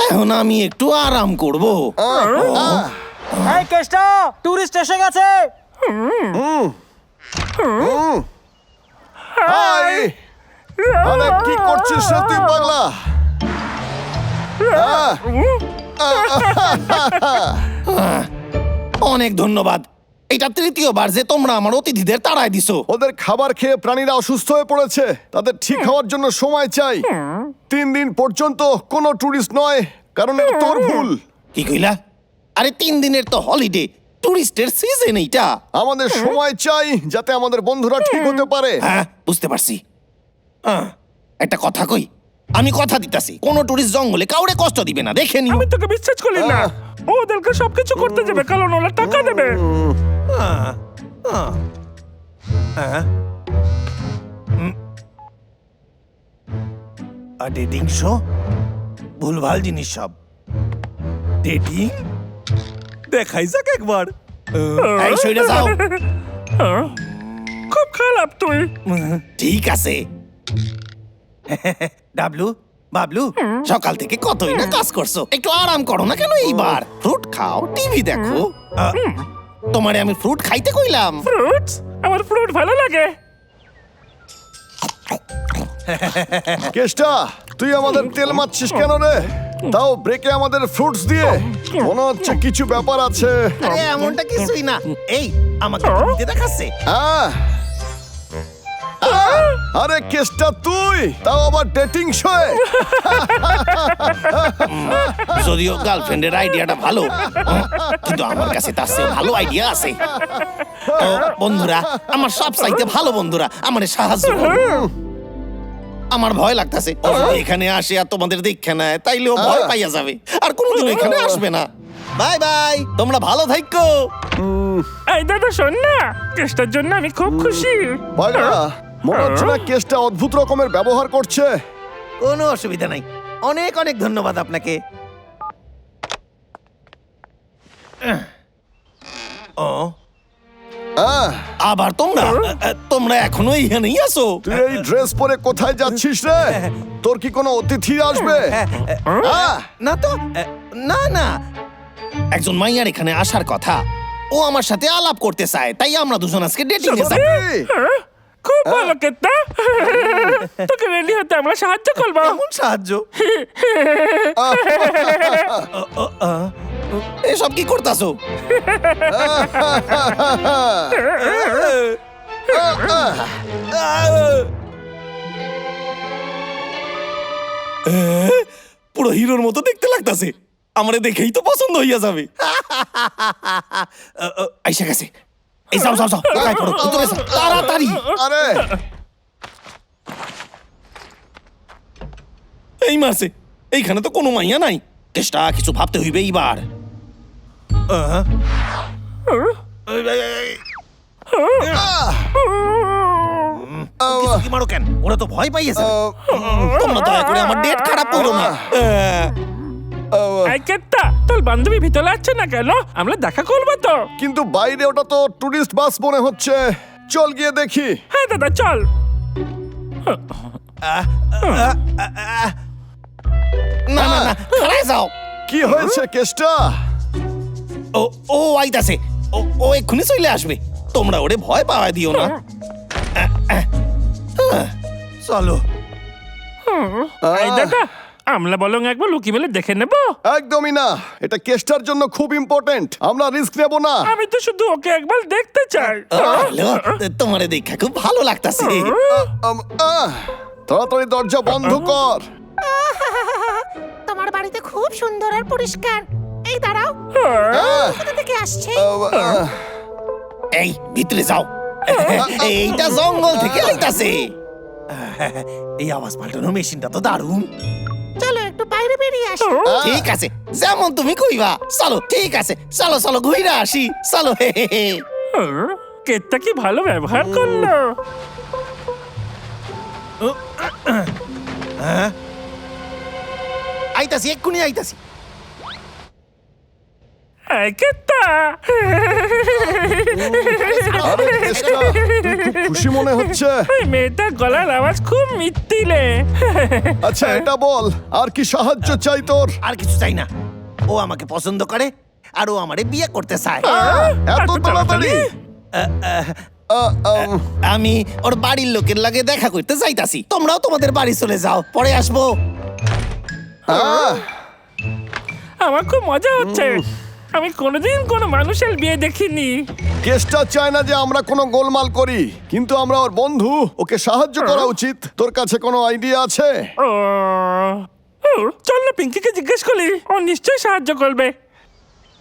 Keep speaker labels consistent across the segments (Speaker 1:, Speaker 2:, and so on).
Speaker 1: এখন আমি একটু আরাম করব।
Speaker 2: এই কেষ্টা, টুরিস্ট এসে গেছে।
Speaker 3: হাই আরে কি করছিস রে তুই পাগলা?
Speaker 1: অনেক ধন্যবাদ। এটা তৃতীয়বার যে তোমরা আমার অতিথিদের তাড়ায় দিছো।
Speaker 3: ওদের খাবার খেয়ে প্রাণীরা অসুস্থ হয়ে পড়েছে, তাদের ঠিক হওয়ার জন্য সময় চাই। 3 দিন পর্যন্ত কোনো টুরিস্ট নয়, কারণ এটা তোর ভুল।
Speaker 1: কি কইলা? আরে 3 দিনের তো হলিডে, টুরিস্টের সিজন এইটা।
Speaker 3: আমাদের সময় চাই যাতে আমাদের বন্ধুরা ঠিক হতে পারে।
Speaker 1: হ্যাঁ, বুঝতে পারছি। একটা কথা কই, আমি কথা দিতাছি কোন টুরিস্ট জঙ্গলে কাউরে কষ্ট দিবে না, দেখে নিও।
Speaker 4: আমি তোকে বিশ্বাস করি না। ওদেরকে সবকিছু করতে যাবে, কারণ ওরা টাকা দেবে।
Speaker 1: ডেটিং শো, ভুলভাল জিনিস সব। ডেটিং দেখাই যাক একবার। এই সইরা যাও।
Speaker 4: খুব খারাপ তুই।
Speaker 1: ঠিক আছে। ডাবলু, বাবলু, সকাল থেকে কতই না কাজ করছো, একটু আরাম করো না কেন? এইবার ফ্রুট খাও, টিভি দেখো। তোমারে আমি ফ্রুট খাইতে কইলাম।
Speaker 4: ফ্রুটস? আমার ফ্রুট ভালো লাগে।
Speaker 3: কেষ্টা, তুই আমাদের তেল মারছিস কেন রে? তাও ব্রেকে আমাদের ফ্রুটস দিয়ে। মনে হচ্ছে কিছু ব্যাপার আছে।
Speaker 1: আরে এমনটা কিছুই না। এই আমাকে টিভিতে দেখাচ্ছে।
Speaker 3: আরে কেষ্টা, তুই তাও আবার ডেটিং শোয়ে?
Speaker 1: যদিও গার্লফ্রেন্ডের আইডিয়াটা ভালো, কিন্তু আমার কাছে তার চেয়ে ভালো আইডিয়া আছে। তো বন্ধুরা, আমার সব চাইতে ভালো বন্ধুরা, আমারে সাহায্য করো। আমার ভয় লাগতাছে, ও যদি এখানে আসে আর তোমাদের দেখে নেয়, তাইলেও ভয় পাইয়া যাবে, আর কোনোদিন এখানে আসবে না। বাই বাই, তোমরা ভালো থাকো।
Speaker 4: এই দাদা শোন না, কেষ্টার জন্য আমি খুব খুশি।
Speaker 3: পাগলা, মনে হচ্ছে না কেষ্টা অদ্ভুত রকমের ব্যবহার করছে?
Speaker 1: কোনো অসুবিধা নাই, অনেক অনেক ধন্যবাদ আপনাকে। ও আবার তোমরা তোমরা এখনো এইখানেই আছো?
Speaker 3: তুই এই ড্রেস পরে কোথায় যাচ্ছিস রে? তোর কি কোনো অতিথি আসবে?
Speaker 1: না তো, না না, একজন মাইয়ার এখানে আসার কথা, ও আমার সাথে আলাপ করতে চায়, তাই আমরা দুজন আজকে ডেটিং এ যাব।
Speaker 4: খুব ভালো কেতা, তোকে রেডি হতে আমরা সাহায্য করবো।
Speaker 1: কেমন সাহায্য? এসব কি করতাছো? পুরো হিরোর মতো দেখতে লাগতাছে, আমারে দেখেই তো পছন্দ হইয়া যাবে। আইসা গেছে। এই যাও যাও যাও, গায়ে পড়ো, ভিতরে যাও, তাড়াতাড়ি।
Speaker 3: আরে
Speaker 1: এই মারছে, এইখানে তো কোনো মাইয়া নাই। চেষ্টা কিছু ভাবতে হইবে এইবার। কি মারো কেন? ওরা তো ভয় পাইয়েছে। তোমরা দয়া করে আমার ডেট খারাপ করো না।
Speaker 4: এই কেতা, তোর বান্ধবী ভিতরে আছে না কেন? আমরা দেখা করবো তো।
Speaker 3: কিন্তু বাইরে ওটা তো টুরিস্ট বাস মনে হচ্ছে। চল গিয়ে দেখি।
Speaker 4: হ্যাঁ দাদা চল।
Speaker 1: না না না, খাড়ায় যাও।
Speaker 3: কি হয়েছে কেষ্টা?
Speaker 1: ও ও আইতাছে, ও এক্ষুনি চলে আসবে। তোমরা ওরে ভয় পাওয়া দিও না। চলো।
Speaker 4: এই দাদা, আমরা বলং একবার লুকি বলে দেখে নেব।
Speaker 3: একদমই না, এটা কেষ্টার জন্য খুব ইম্পর্টেন্ট। আমরা রিস্ক নেব না।
Speaker 4: আমি তো শুধু ওকে একবার দেখতে চাই।
Speaker 1: হ্যালো, তোমারে দেখা খুব ভালো লাগতাছে।
Speaker 3: তাড়াতাড়ি দরজা বন্ধ কর।
Speaker 5: তোমার বাড়িতে খুব সুন্দর আর পরিষ্কার। এই দাঁড়াও, কোথা থেকে আসছে?
Speaker 1: এই ভিতরে যাও, এইটা জঙ্গল থেকে আইতাছে। এই আওয়াজ পাল্টানোর মেশিনটা তো দারুণ।
Speaker 5: চলো একটু বাইরে বেরিয়ে আসি।
Speaker 1: ঠিক আছে, যেমন তুমি কইবা। চলো, ঠিক আছে, চলো চলো ঘুরে আসি, চলো।
Speaker 4: কেতা কি ভালো ব্যবহার করলো।
Speaker 1: আইতাছি, এক্ষুনি আইতাছি।
Speaker 4: হাই কেতা
Speaker 3: আরে কেষ্টা, তুই খুব খুশি মনে হচ্ছে।
Speaker 4: ওই মেয়েটার গলার আওয়াজ খুব মিত্তিলে।
Speaker 3: আচ্ছা এটা বল, আর কি সাহায্য চাই তোর?
Speaker 1: আর কিছু চাই না, ও আমাকে পছন্দ করে আর ও আমারে বিয়ে করতে চায়।
Speaker 3: এত তাড়াতাড়ি?
Speaker 1: আমি ওর বাড়ির লোকের লাগে দেখা করতে চাইতাছি, তোমরাও তোমাদের বাড়ি চলে যাও, পরে আসবো।
Speaker 4: আমার খুব মজা হচ্ছে, আমি কোনোদিন কোনো মানুষের বিয়ে দেখিনি।
Speaker 3: কেষ্টা চায় না যে আমরা কোনো গোলমাল করি, কিন্তু আমরা ওর বন্ধু, ওকে সাহায্য করা উচিত। তোর কাছে কোনো আইডিয়া আছে?
Speaker 4: ও, ও, চল না পিঙ্কিকে জিজ্ঞেস করি, ও নিশ্চয়ই সাহায্য করবে।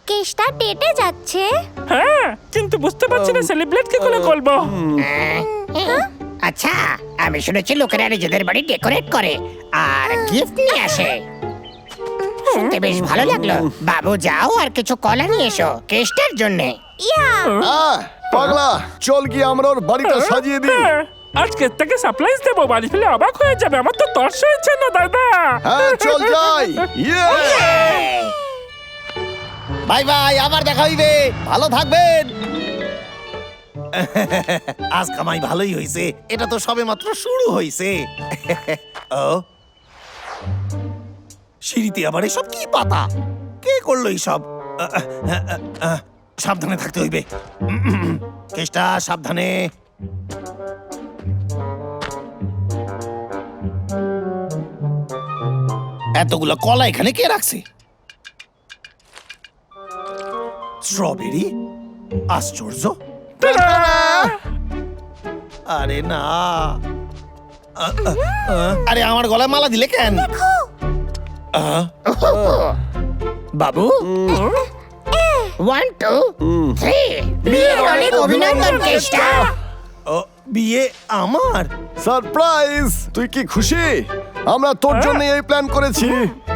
Speaker 6: কেষ্টা ডেটে যাচ্ছে।
Speaker 4: হ্যাঁ, কিন্তু বুঝতে পারছি না সেলিব্রেট কি করে করবো।
Speaker 5: আচ্ছা, আমি শুনেছি লোকেরা নিজেদের বাড়ি ডেকোরেট করে আর গিফট নিয়ে আসে। শুনতে বেশ ভালো লাগলো। বাবু যাও আর কিছু কলা নিয়ে এসো কেষ্টার জন্যে।
Speaker 6: ইয়া,
Speaker 3: পাগলা, চল গিয়ে আমরা ওর বাড়িটা সাজিয়ে দিই।
Speaker 4: হ্যাঁ, আজ কেতাকে সারপ্রাইজ দেবো, বাড়ি ফেলে অবাক হয়ে যাবে। আমার তো তর্স হয়েছে না দাদা।
Speaker 3: হ্যাঁ চল যাই। ইয়ে!
Speaker 1: বাই বাই, আবার দেখা হইবে, ভালো থাকবেন। আজ কামাই ভালোই হইছে, এটা তো সবে মাত্র শুরু হইছে। ও সিঁড়িতে আবার এসব কি পাতা, কে করলো এইসব? সাবধানে থাকতে হইবে। কেষ্টা সাবধানে। এতগুলো কলা এখানে কে রাখছে? স্ট্রবেরি, আশ্চর্য। আরে না, আরে আমার গলায় মালা দিলে কেন?
Speaker 5: বাবু 1 2 3 বিয়ের অনেক অভিনন্দন কেষ্টা।
Speaker 1: ও, বিয়ে আমার?
Speaker 3: সারপ্রাইজ! তুই কি খুশি? আমরা তোর জন্য এই প্ল্যান করেছি।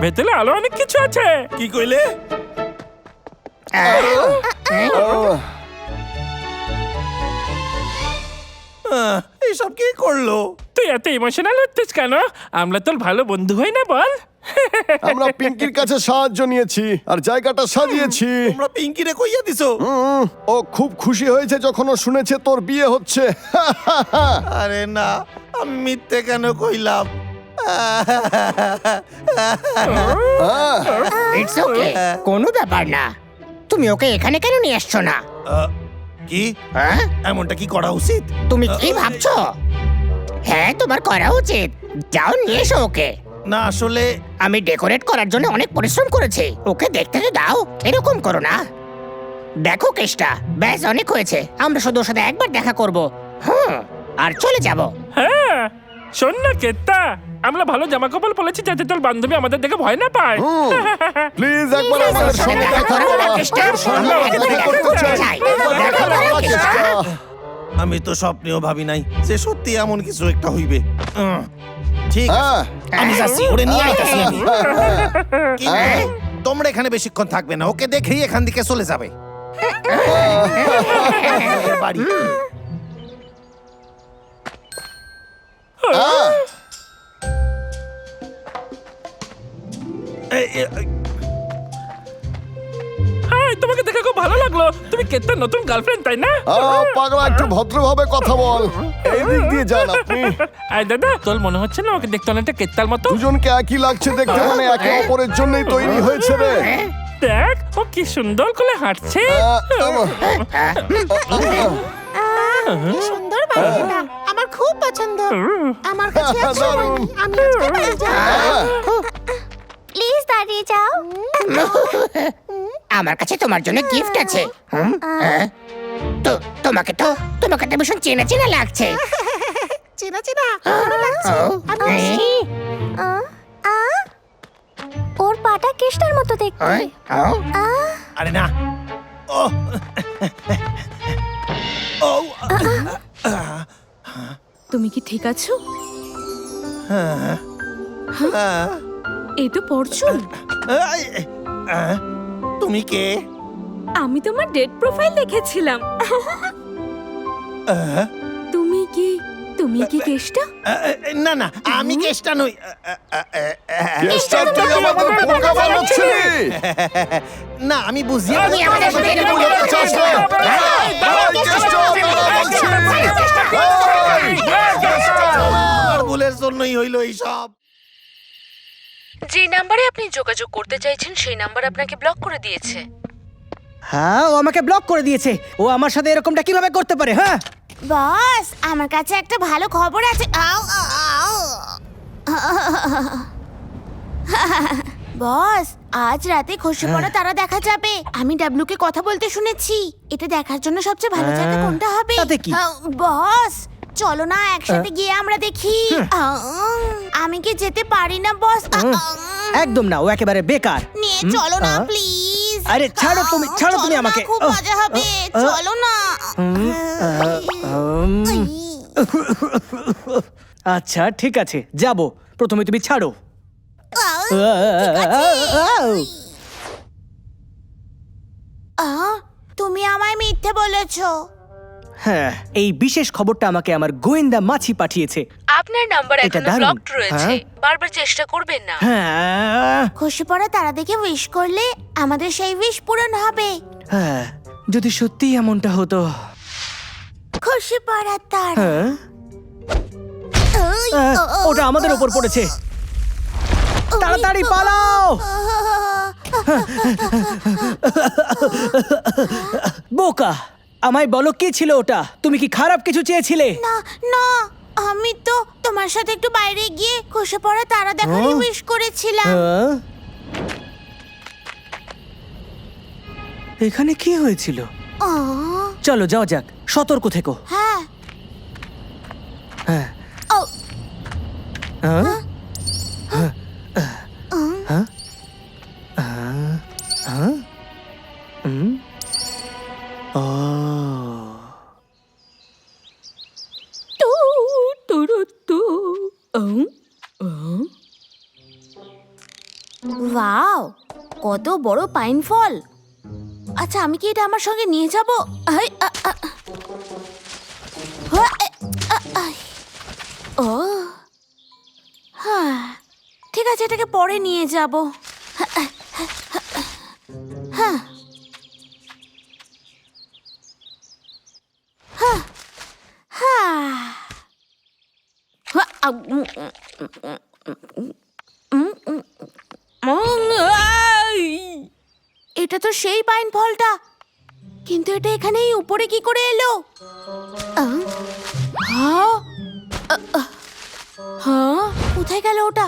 Speaker 4: ভেতরে আলো অনেক কিছু আছে।
Speaker 1: কি কইলে? এইসব কি করলো?
Speaker 4: তুই এত ইমোশনাল হচ্ছিস কেন? আমরা তোর ভালো বন্ধু হই না বল?
Speaker 3: আমরা পিঙ্কির কাছে সাহায্য নিয়েছি আর জায়গাটা সাজিয়েছি।
Speaker 1: তোমরা পিঙ্কিরে কইয়া দিছো?
Speaker 3: ও খুব খুশি হয়েছে যখন ও শুনেছে তোর বিয়ে হচ্ছে।
Speaker 1: আরে না, আমি মিথ্যে কেন কইলাম?
Speaker 5: ইটস ওকে, কোনো ব্যাপার না। তুমি ওকে এখানে কেন নিয়ে আসছো না?
Speaker 1: কি
Speaker 5: হ্যাঁ?
Speaker 1: এমনটা কি করা উচিত?
Speaker 5: তুমি কি ভাবছো? হ্যাঁ, তোমার করা উচিত। যাও নিয়ে এসো ওকে।
Speaker 1: না আসলে
Speaker 5: আমি ডেকোরেট করার জন্য অনেক পরিশ্রম করেছি, ওকে দেখতে তো দাও। এরকম করো না। দেখো কেষ্টা, ব্যাস অনেক হয়েছে। আমরা শুধু ওর সাথে একবার দেখা করব, আর চলে যাব।
Speaker 4: হ্যাঁ, শোন না কেতা, আমরা ভালো জামা কাপড় পরেছি যাতে তোর বান্ধবী আমাদের দেখে ভয় না পায়।
Speaker 3: প্লিজ একবার আমাদের
Speaker 5: সঙ্গে
Speaker 3: সঙ্গে
Speaker 5: দেখা
Speaker 3: দেখা
Speaker 5: করো না
Speaker 3: করা।
Speaker 5: কেষ্টা।
Speaker 3: তোর সঙ্গে
Speaker 5: আমরা
Speaker 3: দেখা
Speaker 5: একবার
Speaker 3: করতে
Speaker 5: দেখা করতে
Speaker 3: চাই।
Speaker 5: চাই। দেখা করো কেষ্টা।
Speaker 1: আমি তো স্বপ্নেও ভাবি নাই যে সত্যি এমন কিছু একটা হইবে। ঠিক আছে,
Speaker 3: হ্যাঁ
Speaker 1: আমি যাচ্ছি, ওরে নিয়ে আইতাছি আমি। কিন্তু তোমরা এখানে বেশিক্ষণ থাকবে না, ওকে দেখেই এখান থেকে চলে যাবে। বাড়ি।
Speaker 4: হাই, তোমাকে দেখে খুব ভালো লাগলো। তুমি কেতার নতুন গার্লফ্রেন্ড তাই না?
Speaker 3: পাগলা, একটু ভদ্রভাবে কথা বল। এই দিক দিয়ে যান আপনি।
Speaker 4: আই দাদা, তোর মনে হচ্ছে না ওকে দেখতে অনেকটা কেতার মতো?
Speaker 3: দুজনকে একই লাগছে দেখতে, মানে একে অপরের জন্যই তৈরি হয়েছে রে।
Speaker 4: দেখ ও কি সুন্দর করে হাঁটছে।
Speaker 5: কি সুন্দর বাড়িটা, আমার খুব পছন্দ। আমার কাছে এক সময় নেই, আমি আজকে বাড়ি যাই।
Speaker 6: প্লিজ দাঁড়িয়ে যাও।
Speaker 5: আমার কাছে তোমার জন্য গিফট আছে। তো তোমাকে তো ভীষণ চেনা চেনা লাগছে। চেনা চেনা লাগছে।
Speaker 6: ওর পাটা কেষ্টার মতো দেখতে।
Speaker 1: আরে না, ও ও
Speaker 7: তুমি কি ঠিক আছো? এই তো পড়ছো।
Speaker 1: তুমি কে?
Speaker 7: আমি তোমার ডেট প্রোফাইল দেখেছিলাম। তুমি কি কেষ্টা?
Speaker 1: না না, আমি কেষ্টা নই।
Speaker 3: কেষ্টা, তুই আমাদের বোকা বানাচ্ছিলি।
Speaker 1: না আমি বুঝিয়ে
Speaker 5: তুমি আমাদের সাথে এরকম
Speaker 3: বলতে চাস না? এই, কেষ্ট,
Speaker 1: আমার ভুলের জন্যই হইলো এইসব।
Speaker 8: যে নাম্বারে আপনি যোগাযোগ করতে চাইছেন সেই নাম্বার আপনাকে ব্লক করে দিয়েছে।
Speaker 2: হ্যাঁ ও আমাকে ব্লক করে দিয়েছে। ও আমার সাথে এরকমটা কিভাবে করতে পারে? হ্যাঁ
Speaker 6: বস আমার কাছে একটা ভালো খবর আছে। বস আজ রাতে খসে পড়া তারা দেখা যাবে। আমি ডাবলুকে কথা বলতে শুনেছি। এটা দেখার জন্য সবচেয়ে ভালো জায়গা কোনটা হবে?
Speaker 2: তাতে কি?
Speaker 6: বস চলো না একসাথে গিয়ে আমরা দেখি। আমি কি যেতে পারি না বস?
Speaker 2: একদম না, ও একেবারে বেকার।
Speaker 6: নিয়ে চলো না প্লিজ।
Speaker 2: আরে ছাড়ো তুমি আমাকে।
Speaker 6: খুব মজা হবে, চলো না।
Speaker 2: আচ্ছা ঠিক আছে, যাব। প্রথমে তুমি ছাড়ো।
Speaker 6: তুমি আমায় মিথ্যে বলেছো।
Speaker 2: হ্যাঁ, এই বিশেষ খবরটা আমাকে আমার গোয়েন্দা মাছি পাঠিয়েছে।
Speaker 8: আপনার নাম্বার
Speaker 2: এটা
Speaker 8: এখনো
Speaker 2: দারুণ।
Speaker 8: ব্লকড রয়েছে,
Speaker 2: হ্যাঁ?
Speaker 8: বারবার চেষ্টা করবেন না।
Speaker 2: হ্যাঁ
Speaker 6: খসে পড়া তারা দেখে উইশ করলে আমাদের সেই উইশ পূরণ হবে।
Speaker 2: হ্যাঁ, যদি সত্যি এমনটা হতো।
Speaker 6: খসে পড়া তারা।
Speaker 2: হ্যাঁ ওটা আমাদের উপর পড়েছে। তাড়াতাড়ি পালাও। বোকা, আমায় বলো কি ছিল ওটা? তুমি কি খারাপ কিছু চেয়েছিলে?
Speaker 6: না না, আমি তো তোমার সাথে একটু বাইরে গিয়ে খসে পড়া তারা দেখারই উইশ করেছিলাম।
Speaker 2: হ্যাঁ? এখানে কি হয়েছিল? চলো যাও যাক, সতর্ক থেকো।
Speaker 6: হ্যাঁ।
Speaker 2: হ্যাঁ
Speaker 6: ও
Speaker 2: হ্যাঁ হ্যাঁ ও
Speaker 7: টু টুরু টু।
Speaker 6: ওয়াও, কত বড় পাইন ফল। আচ্ছা আমি কি এটা আমার সঙ্গে নিয়ে যাব? ও হ্যাঁ, ঠিক আছে, এটাকে পরে নিয়ে যাব। হ্যাঁ হ্যাঁ এটা তো সেই পাইন ফলটা, কিন্তু এটা এখানেই উপরে কি করে এলো? হ্যাঁ হ্যাঁ, কোথায় গেল ওটা?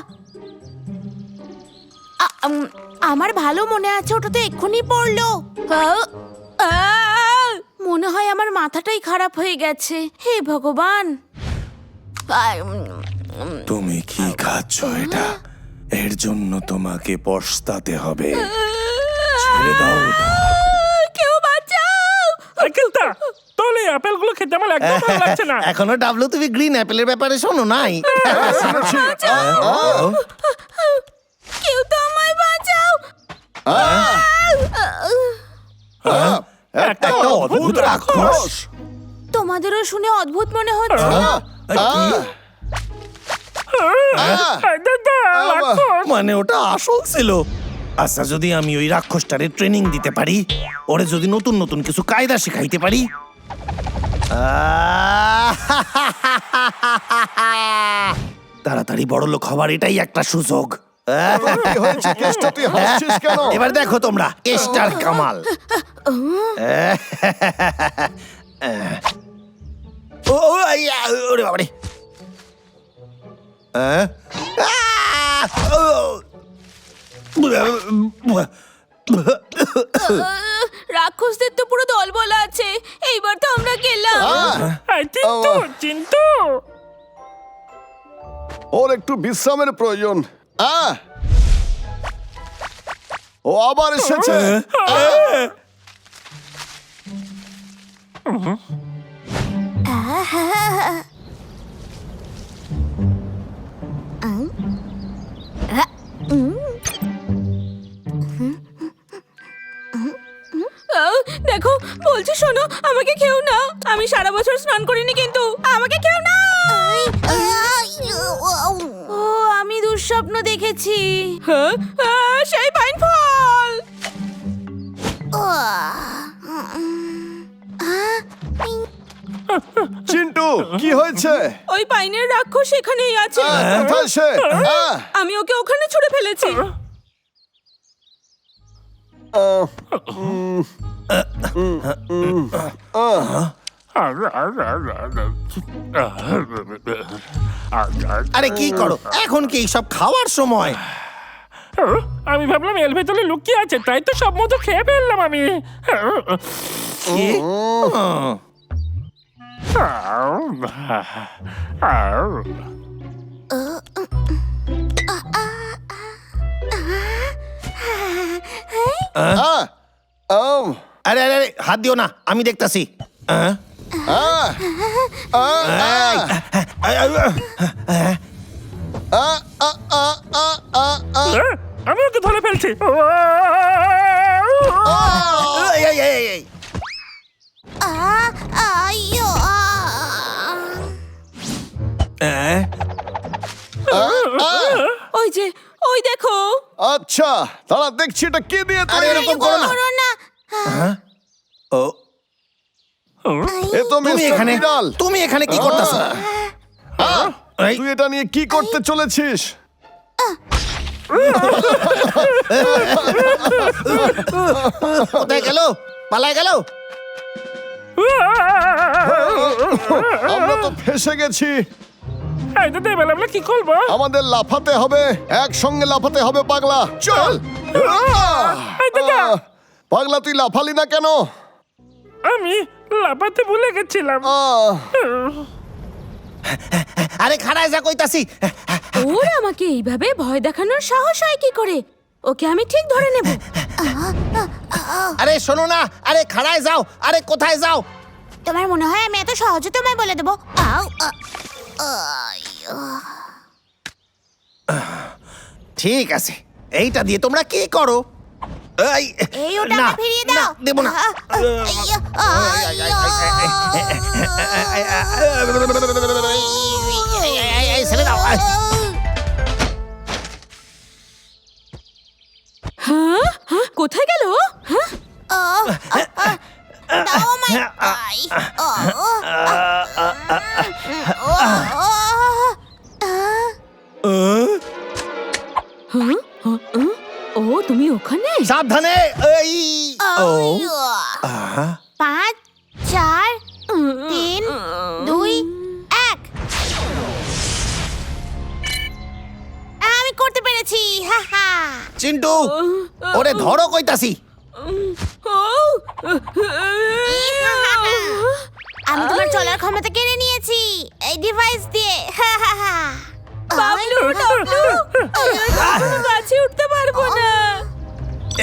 Speaker 6: আমার ভালো মনে আছে, ওটা তো এক্ষুনি পড়লো। মনে হয় আমার মাথাটাই খারাপ হয়ে গেছে। হে ভগবান।
Speaker 1: তুমি কি খাচ্ছ এটা? এর জন্য তোমাকে পস্তাতে হবে। ছেড়ে দাও ওটা।
Speaker 6: কেউ বাঁচাও।
Speaker 4: আঙ্কেলটা তোর এই আপেলগুলো খেতে আমার একদম ভালো লাগছে না।
Speaker 1: এখনো ডাবলু তুমি গ্রিন অ্যাপেলের ব্যাপারে শোনো নাই?
Speaker 6: কেউ তো আমায় বাঁচাও।
Speaker 3: একটা
Speaker 1: অদ্ভুত রাক্ষস।
Speaker 6: তোমাদেরও শুনে অদ্ভুত মনে হচ্ছে।
Speaker 4: দাদা, রাক্ষস।
Speaker 1: মানে ওটা আসল ছিল। আচ্ছা যদি আমি ওই রাক্ষসটারে ট্রেনিং দিতে পারি, ওরে যদি নতুন নতুন কিছু কায়দা শিখাইতে পারি। তাড়াতাড়ি বড় লোক হবার এটাই একটা সুযোগ।
Speaker 3: কি হয়েছে কেষ্ট, তুই হাসছিস কেন?
Speaker 1: এবার দেখো তোমরা কেষ্টার কামাল। ও আইয়া, ওরে বাবারে।
Speaker 6: রাক্ষসদের তো পুরো দল বলা আছে। এইবার তো আমরা গেলাম।
Speaker 4: এই চিন্তু, চিন্তু।
Speaker 3: ওর একটু বিশ্রামের প্রয়োজন। ও আবার এসেছে।
Speaker 6: দেখো, বলছি শোনো, আমাকে খেও না। আমি সারা বছর স্নান করিনি, কিন্তু আমাকে খেও না। ও আমি দুঃস্বপ্ন দেখেছি। সেই পাইন ফল।
Speaker 3: চিন্টু কি হয়েছে?
Speaker 7: ওই পাইনের রাক্ষস এখানেই আছে।
Speaker 3: কোথায় সে?
Speaker 7: আমি ওকে ওখানে ছুড়ে ফেলেছি।
Speaker 1: আরে কি করো এখন কি সব খাওয়ার সময়?
Speaker 4: আমি ভাবলাম এর ভেতরে লুকিয়ে আছে, তাই তো সব মতো খেয়ে ফেললাম আমি।
Speaker 1: কি? আরে আরে আরে, হাত দিও না, আমি দেখতাছি।
Speaker 4: আমি ওকে ধরে ফেলছি।
Speaker 6: আইয়ো
Speaker 7: ওই যে, ওই দেখো।
Speaker 3: আচ্ছা তারা দেখছি এটা কি দিয়ে
Speaker 1: আরে
Speaker 3: তৈরি।
Speaker 1: এরকম করো না।
Speaker 6: করো না।
Speaker 1: ও
Speaker 3: এ তো
Speaker 1: তুমি
Speaker 3: মিস্টার
Speaker 1: এখানে
Speaker 3: বিড়াল।
Speaker 1: তুমি এখানে কি করতেছ? এই,
Speaker 3: তুই এটা নিয়ে কি করতে চলেছিস?
Speaker 1: কোথায় গেল? পালায় গেল?
Speaker 3: আমরা তো ফেসে গেছি।
Speaker 4: এই তো এবার আমরা কি করবো?
Speaker 3: আমাদের লাফাতে হবে, একসঙ্গে লাফাতে হবে পাগলা। চল।
Speaker 4: এই দাদা,
Speaker 3: পাগলা তুই লাফালি না কেন?
Speaker 4: আমি লাফাতে ভুলে গেছিলাম।
Speaker 1: আরে খাড়ায় যা কইতাছি।
Speaker 7: ওর আমাকে এইভাবে ভয় দেখানোর সাহস হয় কি করে? ওকে আমি ঠিক ধরে নেব।
Speaker 1: আরে শোনো না, আরে খাড়ায় যাও। আরে কোথায় যাও?
Speaker 6: তোমার মনে হয় আমি এত সহজে তোমায় বলে দেবো? আউ, আইয়ো।
Speaker 1: ঠিক আছে, এইটা দিয়ে তোমরা কি করো?
Speaker 6: এই ওটা
Speaker 1: না,
Speaker 6: আমায় ফিরিয়ে দাও।
Speaker 1: না, দেবো না।
Speaker 6: আইয়ো, আইয়ো।
Speaker 1: এই, ছেড়ে দাও।
Speaker 7: হ্যাঁ হ্যাঁ, কোথায় গেল? হ্যাঁ,
Speaker 6: দাও আমায়। আই,
Speaker 7: ও তুমি ওখানে?
Speaker 1: সাবধানে। এই ও আহা,
Speaker 6: 5 4 3 2 1। আমি করতে পেরেছি। হা হা।
Speaker 1: চিন্টু ওরে ধরো কইতাছি।
Speaker 6: আমি তোমার চলার ক্ষমতা কেড়ে নিয়েছি এই ডিভাইস দিয়ে। হা হা হা।
Speaker 7: বাবলু, ডাবলু, আমি আর কখনো গাছে উঠতে পারবো না।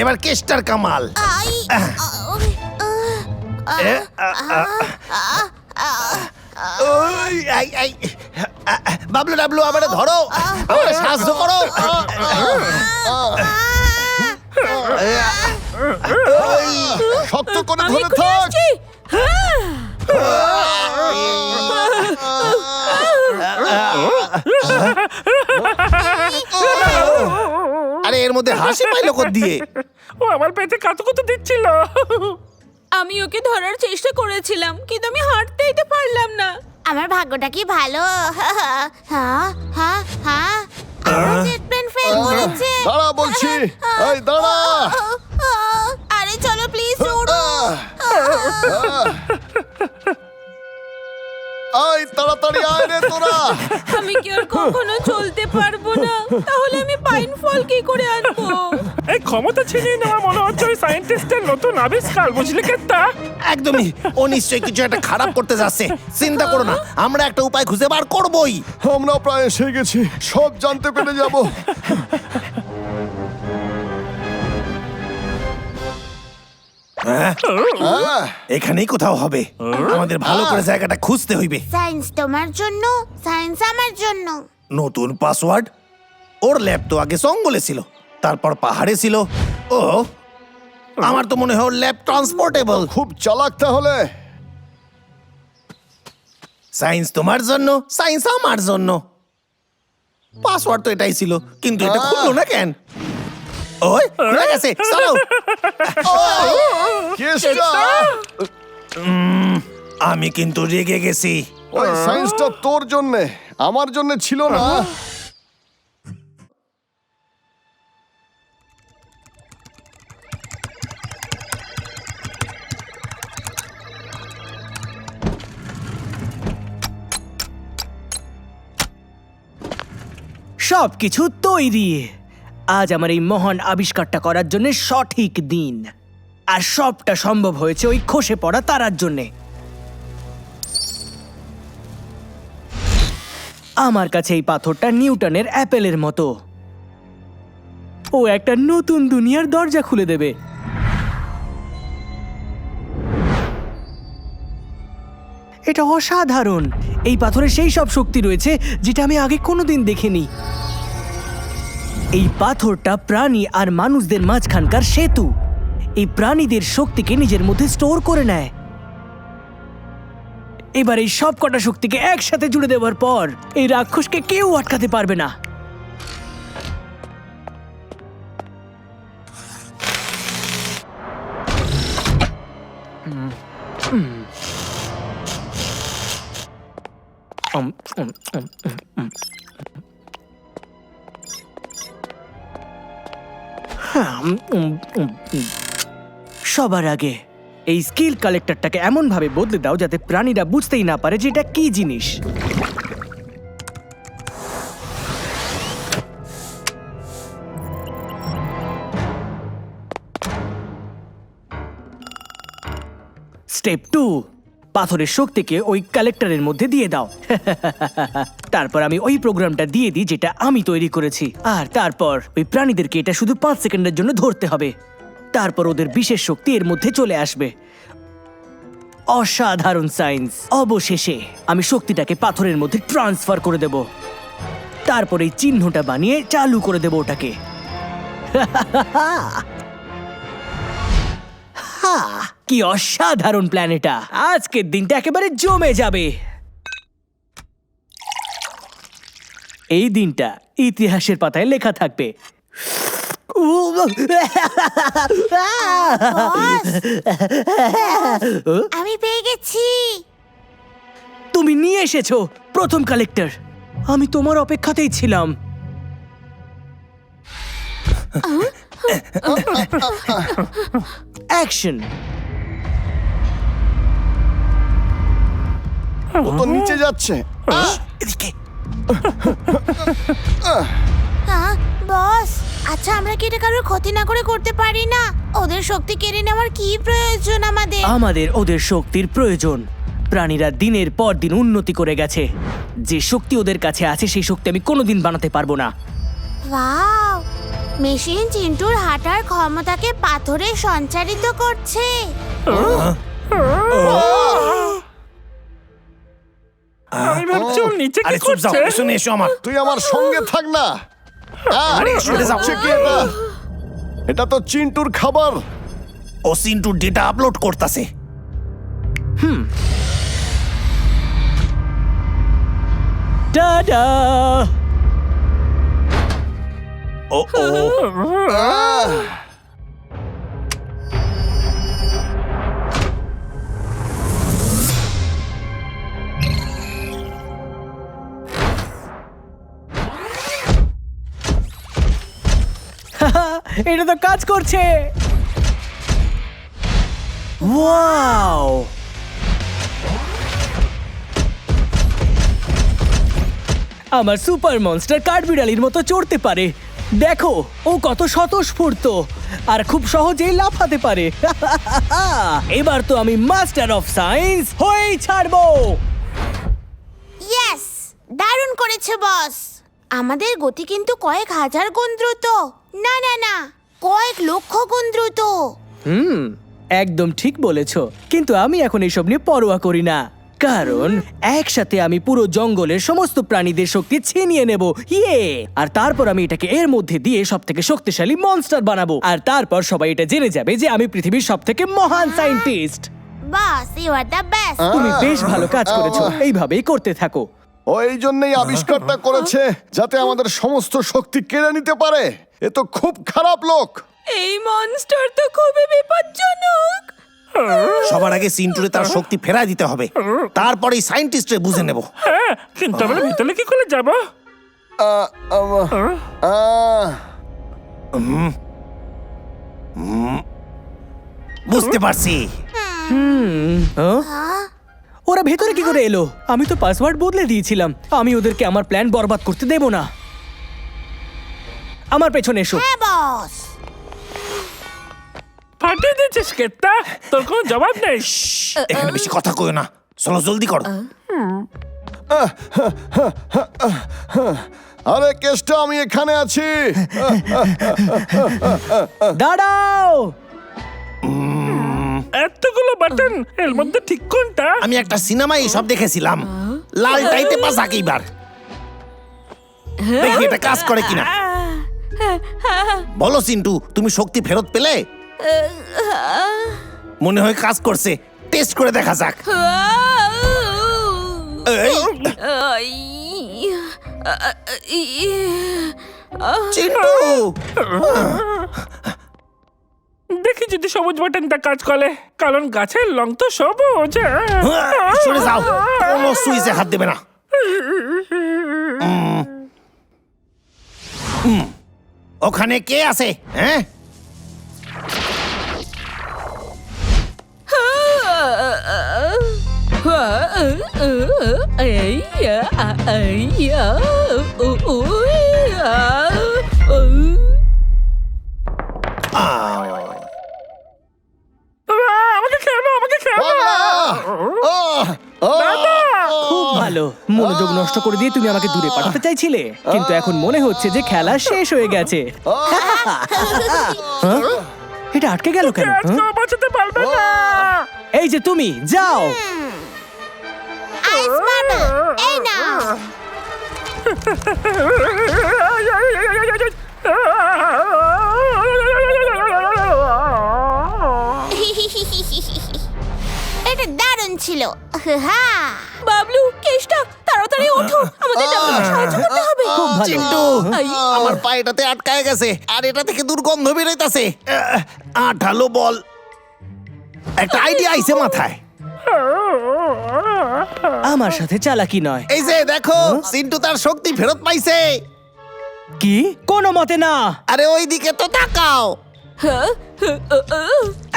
Speaker 1: এবার কেষ্টার কামাল।
Speaker 6: আই,
Speaker 1: এ, ওই, আই, আই। বাবলু ডাবলু আমারে ধরো, আমারে সাহায্য করো। ওই,
Speaker 3: শক্ত করে
Speaker 7: আমি
Speaker 3: ধরে
Speaker 7: এক্ষুনি
Speaker 3: থাক।
Speaker 7: আসছি। হ্যাঁ।
Speaker 1: আরে এর মধ্যে হাসি পাইলো কোথ দিয়ে?
Speaker 4: ও আমার পেটে কাতুকুতু দিচ্ছিল।
Speaker 7: আমি ওকে ধরার চেষ্টা করেছিলাম, কিন্তু আমি হাঁটতেই তো পারলাম না।
Speaker 6: আমার ভাগ্যটা কি ভালো। হ্যাঁ হ্যাঁ হ্যাঁ। আমার জেট প্লেন ফেল করেছে।
Speaker 3: দাঁড়া বলছি। এই দাঁড়া।
Speaker 6: আরে চলো প্লিজ উড়ো।
Speaker 3: আয় তাড়াতাড়ি আয় রে তোরা।
Speaker 7: আমি কি আর কখনো চলতে পারবো না? তাহলে আমি পাইন ফল কি করে আনবো?
Speaker 4: এই ক্ষমতা ছিনিয়ে নেওয়া মনে হচ্ছে ওই সায়েন্টিস্টের নতুন আবিষ্কার, বুঝলি কেতা?
Speaker 1: একদমই, ও নিশ্চয়ই কিছু একটা খারাপ করতে যাচ্ছে। চিন্তা করো না, আমরা একটা উপায় খুঁজে বার করবই।
Speaker 3: আমরা প্রায় এসে গেছি, সব জানতে পেরে যাব।
Speaker 1: এখানেই কোথাও হবে। আমাদের ভালো করে জায়গাটা খুঁজতে হইবে।
Speaker 6: সায়েন্স তোমার জন্য, সায়েন্স আমার জন্য।
Speaker 1: নতুন পাসওয়ার্ড। ওর ল্যাব তো আগে জঙ্গলে ছিল, তারপর পাহাড়ে ছিল। ও আমার তো মনে হয় ওর ল্যাব ট্রান্সপোর্টেবল।
Speaker 3: খুব চালাক তাহলে।
Speaker 1: সায়েন্স তোমার জন্য, সায়েন্স আমার জন্য। পাসওয়ার্ড তো এটাই ছিল, কিন্তু এটা খুললো না কেন? ওই খুলে গেছে, চলো।
Speaker 3: কেষ্টা,
Speaker 1: আমি কিন্তু রেগে গেছি।
Speaker 3: ওই সায়েন্সটা তোর জন্যে, আমার জন্য ছিল না।
Speaker 2: সবকিছু তৈরি। আজ আমার এই মহান আবিষ্কারটা করার জন্য সঠিক দিন। আর সবটা সম্ভব হয়েছে ওই খসে পড়া তারার জন্যে। আমার কাছে এই পাথরটা নিউটনের অ্যাপেলের মতো। ও একটা নতুন দুনিয়ার দরজা খুলে দেবে। এটা অসাধারণ। এই পাথরে সেই সব শক্তি রয়েছে যেটা আমি আগে কোনোদিন দেখিনি। এই পাথরটা প্রাণী আর মানুষদের মাঝখানকার সেতু। এই প্রাণীদের শক্তিকে নিজের মধ্যে স্টোর করে নেয়। এবার এই সব কটা শক্তিকে একসাথে জুড়ে দেওয়ার পর এই রাক্ষসকে কেউ আটকাতে পারবে না। সবার আগে এই স্কিল কালেক্টরটাকে এমন ভাবে বদলে দাও যাতে প্রাণীরা বুঝতেই না পারে যে এটা কি জিনিস। স্টেপ 2, পাথরের শক্তিকে ওই কালেক্টরের মধ্যে দিয়ে দাও। তারপর আমি ওই প্রোগ্রামটা দিয়ে দিই যেটা আমি তৈরি করেছি। আর তারপর ওই প্রাণীদেরকে এটা শুধু 5 সেকেন্ডের জন্য ধরতে হবে। তারপর ওদের বিশেষ শক্তি এর মধ্যে চলে আসবে। অসাধারণ সায়েন্স। অবশেষে আমি শক্তিটাকে পাথরের মধ্যে ট্রান্সফার করে দেব। তারপর এই চিহ্নটা বানিয়ে চালু করে দেব ওটাকে। কি অসাধারণ প্ল্যান এটা। আজকের দিনটা একেবারে জমে যাবে। এই দিনটা ইতিহাসের পাতায় লেখা থাকবে।
Speaker 6: আমি পেয়ে গেছি।
Speaker 2: তুমি নিয়ে এসেছো প্রথম কালেক্টর। আমি তোমার অপেক্ষাতেই ছিলাম। অ্যাকশন।
Speaker 3: ও তো নিচে যাচ্ছে।
Speaker 2: এদিকে।
Speaker 6: বস, আচ্ছা আমরা কি এটা কারোর ক্ষতি না করে করতে পারি না? ওদের শক্তি কেড়ে নেওয়ার কি প্রয়োজন আমাদের?
Speaker 2: আমাদের ওদের শক্তির প্রয়োজন। প্রাণীরা দিনের পর দিন উন্নতি করে গেছে। যে শক্তি ওদের কাছে আছে সেই শক্তি আমি কোনোদিন বানাতে পারবো না।
Speaker 6: ওয়াও, মেশিন চিন্টুর হাঁটার ক্ষমতাকে পাথরে সঞ্চারিত করছে।
Speaker 4: আমি ভাবছি ওর নিচে কি
Speaker 1: আরে চুপ যাও,
Speaker 4: করছে?
Speaker 1: পিছনে এসো আমার।
Speaker 3: তুই আমার সঙ্গে থাক না।
Speaker 1: আরে সরে যাও।
Speaker 3: হচ্ছে কি এটা? এটা তো চিন্টুর খাবার।
Speaker 1: ও সিন্টুর ডেটা আপলোড করতেছে।
Speaker 2: টাটা।
Speaker 1: ও ও
Speaker 2: এটা তো কাজ করছে। ওয়াও, আমার সুপার মনস্টার কাঠবিড়ালির মতো চড়তে পারে। দেখো ও কত স্বতঃস্ফূর্ত আর খুব সহজেই লাফাতে পারে। এবার তো আমি মাস্টার অফ সায়েন্স হয়েই ছাড়বো।
Speaker 6: ইয়েস, দারুণ করেছে বস। আমাদের গতি কিন্তু কয়েক হাজার গুণ দ্রুত। না না না, কয়েক লক্ষ গুণ দ্রুত।
Speaker 2: একদম ঠিক বলেছো। কিন্তু আমি এখন এইসব নিয়ে পরোয়া করি না, কারণ একসাথে আমি পুরো জঙ্গলের সমস্ত প্রাণীদের শক্তি ছিনিয়ে নেব। ইয়ে! আর তারপর আমি এটাকে এর মধ্যে দিয়ে সবথেকে শক্তিশালী মনস্টার বানাবো। আর তারপর সবাই এটা জেনে যাবে যে আমি পৃথিবীর সবথেকে মহান scientist.
Speaker 6: Boss, you are the best.
Speaker 2: তুমি বেশ ভালো কাজ করেছো। এইভাবেই করতে থাকো।
Speaker 3: ও এই জন্যই আবিষ্কারটা করেছে, যাতে আমাদের সমস্ত শক্তি কেড়ে নিতে পারে। এ তো খুব খারাপ লোক।
Speaker 7: এই মনস্টার তো খুবই বিপজ্জনক।
Speaker 1: সবার আগে সিন্টুরে তার শক্তি ফেরাই দিতে হবে, তারপরেই সায়েন্টিস্টে বুঝে নেব।
Speaker 4: হ্যাঁ, কিন্তু আমরা ভিতরে কি করে যাবো?
Speaker 1: বুঝতে পারছি।
Speaker 2: ওরা ভেতরে কি করে এলো? আমি তো পাসওয়ার্ড বদলে দিয়েছিলাম। আমি ওদেরকে আমার প্ল্যান বরবাদ করতে দেব না। আমার পেছনে এসো।
Speaker 6: হ্যাঁ বস।
Speaker 4: ফাটিয়ে দিয়েছিস কেত্তা, তোর কোনো জবাব নেই।
Speaker 1: এখানে বেশি কথা কইও না, চলো জলদি করো।
Speaker 3: আরে কেষ্টা, আমি এখানে আছি।
Speaker 2: দাঁড়াও।
Speaker 4: এতগুলো বাটন, এর মধ্যে ঠিক কোনটা?
Speaker 1: আমি একটা সিনেমায় সব দেখেছিলাম, লাল টাইতে পাসাক এইবার দেখি এটা কাজ করে কিনা। বলো সিন্টু, তুমি শক্তি ফেরত পেলে? মনে হয় কাজ করছে, টেস্ট করে দেখা যাক। চিন্টু,
Speaker 4: দেখি যদি সবুজ বাটনটা কাজ করে, কারণ গাছের রং তো সবুজ।
Speaker 1: সরে যাও, কোনো সুইচে হাত দেবে না। ওখানে কে আছে? হ্যাঁ,
Speaker 4: আমাকে খেয়ে নাও, আমাকে খেয়ে নাও।
Speaker 2: খুব ভালো। মনোযোগ নষ্ট করে দিয়ে তুমি আমাকে দূরে পাঠাতে চাইছিলে, কিন্তু এখন মনে হচ্ছে যে খেলা শেষ হয়ে গেছে। হ্যাঁ? এটা আটকে গেল কেন?
Speaker 4: আজকে
Speaker 2: হ্যাঁ?
Speaker 4: বাঁচাতে পারবে না।
Speaker 2: এই যে তুমি যাও।
Speaker 6: আইস মার্বেল, এই নাও। এটা দারুণ ছিল। হ্যাঁ
Speaker 7: বাবলু, কেষ্টা, তাড়াতাড়ি ওঠো, আমাদের ডাবলুকে সাহায্য করতে হবে।
Speaker 2: খুব ভালো।
Speaker 1: চিন্টু, আমার পায়েটাতে আটকায় গেছে আর এটা থেকে দুর্গন্ধ বেরোইতাছে। আঠালো বল। একটা আইডিয়া আইছে মাথায়।
Speaker 2: আমার সাথে চালাকি নয়।
Speaker 1: এই যে দেখো, চিন্টু তার শক্তি ফেরত পাইছে।
Speaker 2: কি? কোনো মতে না।
Speaker 1: আরে ওই দিকে তো তাকাও।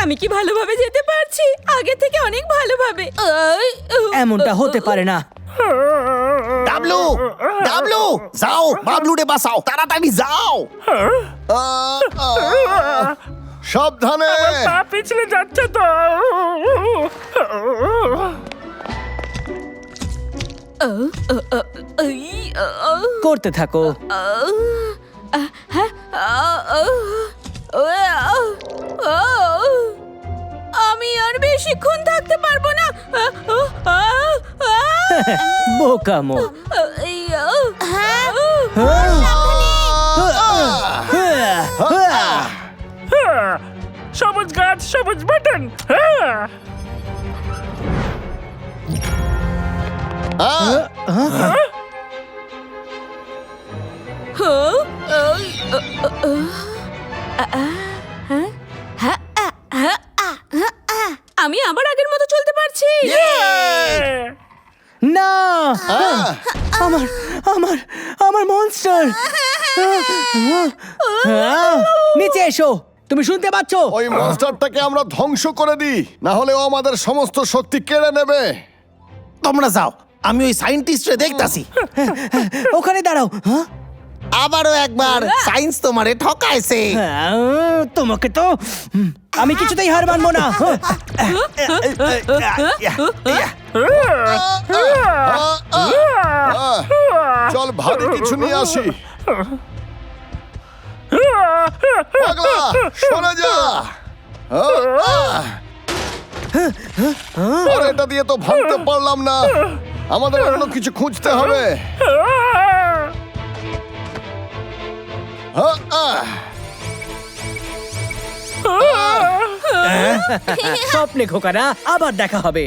Speaker 7: আমি কি ভালোভাবে যেতে পারছি? আগে থেকে অনেক ভালোভাবে।
Speaker 2: এমনটা হতে পারে না।
Speaker 1: ডাবলু, ডাবলু, যাও বাবলুরে বাঁচাও, তাড়াতাড়ি যাও।
Speaker 3: সাবধানে।
Speaker 4: পা পিছলে যাচ্ছে তো।
Speaker 2: করতে থাকো।
Speaker 7: আমি আর বেশিক্ষণ থাকতে পারবো না।
Speaker 2: বোকামো।
Speaker 4: সবুজ গাছ, সবুজ বাটন। হ্যাঁ,
Speaker 7: আমি আবার আগের মতো চলতে পারছি।
Speaker 2: না, আমার আমার আমার মনস্টার। নিচে এসো। তুমি শুনতে পাচ্ছ?
Speaker 3: ওই মনস্টারটাকে আমরা ধ্বংস করে দিই, না হলে ও আমাদের সমস্ত শক্তি কেড়ে নেবে।
Speaker 1: তোমরা যাও, আমি ওই সায়েন্টিস্টরে দেখতাছি।
Speaker 2: ওখানে দাঁড়াও। হ্যাঁ?
Speaker 1: আবারও একবার সায়েন্স তোমারে ঠকাইছে।
Speaker 2: তোমাকে তো আমি কিছুতেই হার মানবো না।
Speaker 3: চল ভারী কিছু নিয়ে আসি। পাগলা, সরে যা। আর এটা দিয়ে তো ভাঙতে পারলাম না, আমাদের অন্য কিছু খুঁজতে হবে।
Speaker 2: স্বপ্নে খোকারা, আবার দেখা হবে।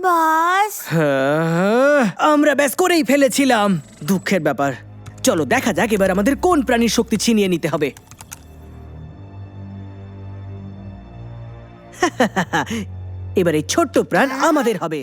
Speaker 6: বস,
Speaker 2: আমরা ব্যাস করেই ফেলেছিলাম। দুঃখের ব্যাপার। চলো দেখা যাক এবার আমাদের কোন প্রাণীর শক্তি ছিনিয়ে নিতে হবে। এবার এই ছোট্ট প্রাণ আমাদের হবে।